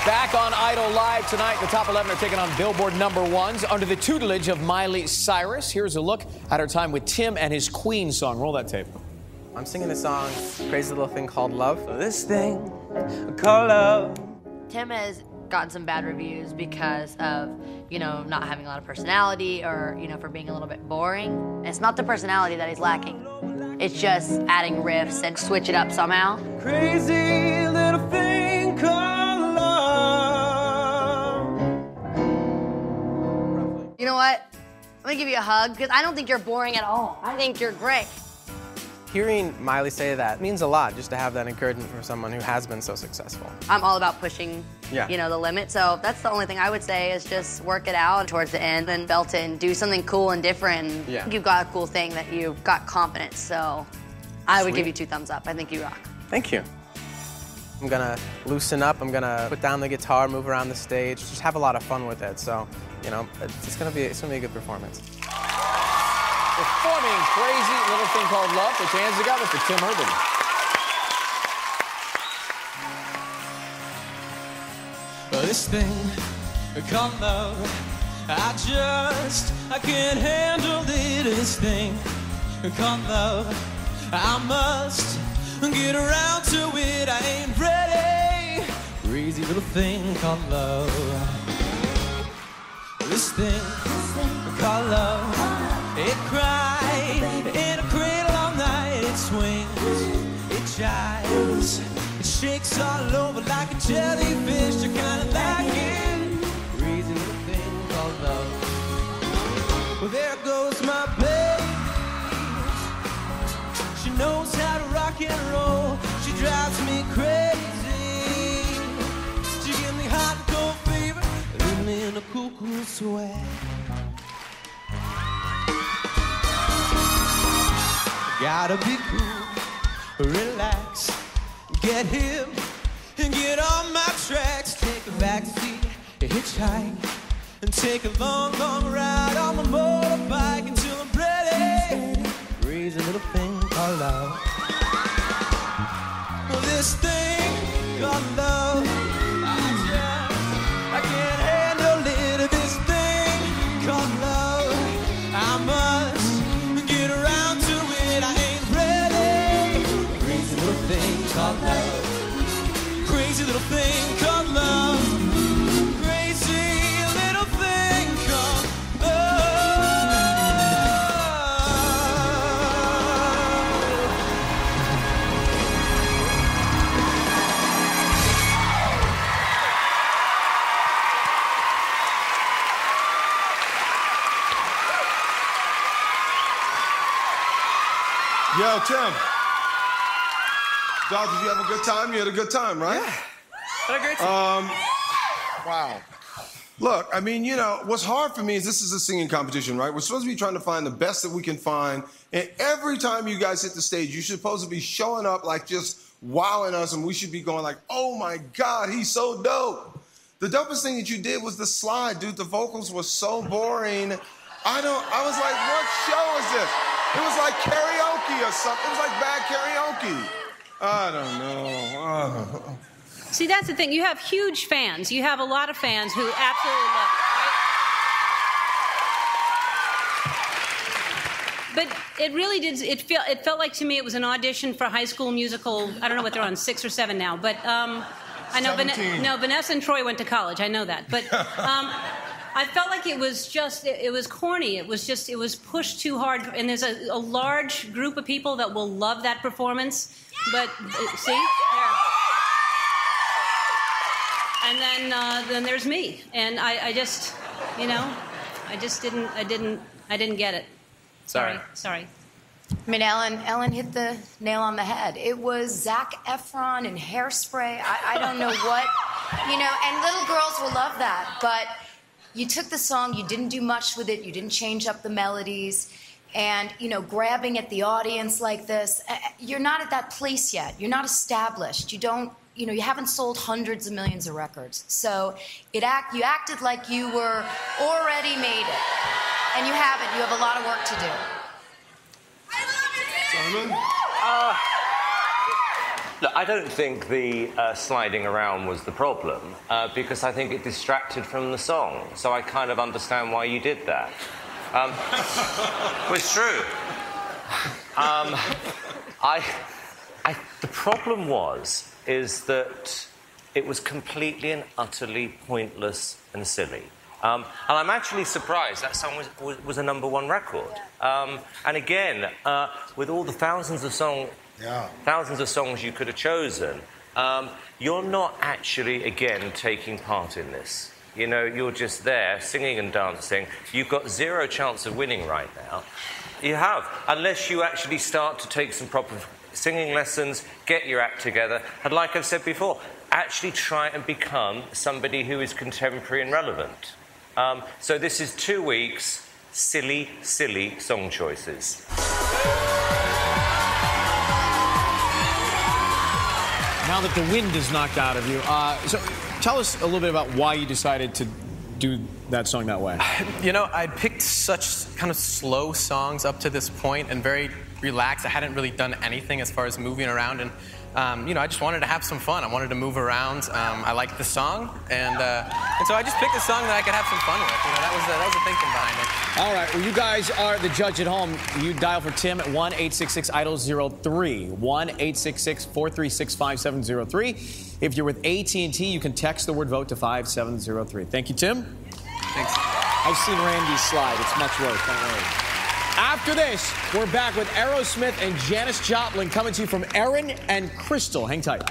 Back on Idol Live tonight, the top 11 are taking on Billboard #1s under the tutelage of Miley Cyrus. Here's a look at her time with Tim and his Queen song. Roll that tape. I'm singing a song, Crazy Little Thing Called Love. This thing called love. Tim has gotten some bad reviews because of, not having a lot of personality or, for being a little bit boring. And it's not the personality that he's lacking. It's just adding riffs and switch it up somehow. Crazy little thing called love. You know what? I'm gonna give you a hug because I don't think you're boring at all. I think you're great. Hearing Miley say that means a lot, just to have that encouragement from someone who has been so successful. I'm all about pushing, the limit. So that's the only thing I would say is just work it out towards the end and belt it and do something cool and different. Yeah. You've got a cool thing that you've got confidence. So I would give you 2 thumbs up. I think you rock. Thank you. I'm gonna loosen up. I'm gonna put down the guitar, move around the stage, just have a lot of fun with it. So, it's gonna be a good performance. Performing Crazy Little Thing Called Love. Put your hands together for Tim Urban. This thing called love, I can't handle it. This thing called love, I must get around to it. I ain't ready. Crazy little thing called love. This thing called love, it cried in a cradle all night. It swings, it jives, it shakes all over like a jellyfish. I kinda like it. Crazy little thing called love. Well, there goes my baby. She knows how to rock and roll. She drives me crazy. She gives me hot and cold fever, leave me in a cool, cool sweat. Gotta be cool, relax, get hip, and get on my tracks. Take a back seat, hitchhike, and take a long, long ride on my motorbike until I'm ready. Crazy little thing called love. Well, this thing called love, I can't handle it. This thing called love, I must get around to it. I ain't ready. Crazy little thing called love. Crazy little thing called love. Crazy little thing called Yo, Tim. Dog, did you have a good time? You had a good time, right? Yeah. Had a great time. Wow. Look, I mean, what's hard for me is this is a singing competition, right? We're supposed to be trying to find the best that we can find. And every time you guys hit the stage, you're supposed to be showing up like just wowing us, and we should be going like, oh my God, he's so dope. The dopest thing that you did was the slide, dude. The vocals were so boring. I was like, what show is this? It was like karaoke or something. It was like bad karaoke. I don't know. See, that's the thing. You have huge fans. You have a lot of fans who absolutely love it, right? But it really did. It felt like to me it was an audition for a High School Musical. I don't know what they're on, 6 or 7 now. But I know. Vanessa and Troy went to college. I know that. But. I felt like it was corny. It was pushed too hard. And there's a large group of people that will love that performance. But, see? There. And then there's me. And I just didn't get it. Sorry. I mean, Ellen hit the nail on the head. It was Zac Efron and Hairspray. I don't know what, and little girls will love that. But you took the song, you didn't do much with it, you didn't change up the melodies, and, grabbing at the audience like this, you're not at that place yet. You're not established. You haven't sold hundreds of millions of records. So you acted like you were already made it. And you haven't. You have a lot of work to do. Simon? Look, I don't think the sliding around was the problem, because I think it distracted from the song. So I kind of understand why you did that. Well, it's true. The problem is that it was completely and utterly pointless and silly. And I'm actually surprised that song was a #1 record. And again, with all the thousands of songs you could have chosen, you're not actually, again, taking part in this. You know, you're just there singing and dancing. You've got zero chance of winning right now. You have, unless you actually start to take some proper singing lessons, get your act together, and like I've said before, actually try and become somebody who is contemporary and relevant. So this is 2 weeks, silly, silly song choices. Now that the wind is knocked out of you, so tell us a little bit about why you decided to do that song that way. You know, I'd picked such kind of slow songs up to this point and very relaxed. I hadn't really done anything as far as moving around, and you know, I just wanted to have some fun. I wanted to move around. I liked the song, and so I just picked a song that I could have some fun with. You know, that was the thinking behind it. All right, well, you guys are the judge at home. You dial for Tim at 1-866-IDOL-03, 1-866-436-5703. If you're with AT&T, you can text the word VOTE to 5703. Thank you, Tim. Thanks. I've seen Randy slide. It's much worse. Don't worry. After this, we're back with Aerosmith and Janis Joplin coming to you from Erin and Crystal. Hang tight.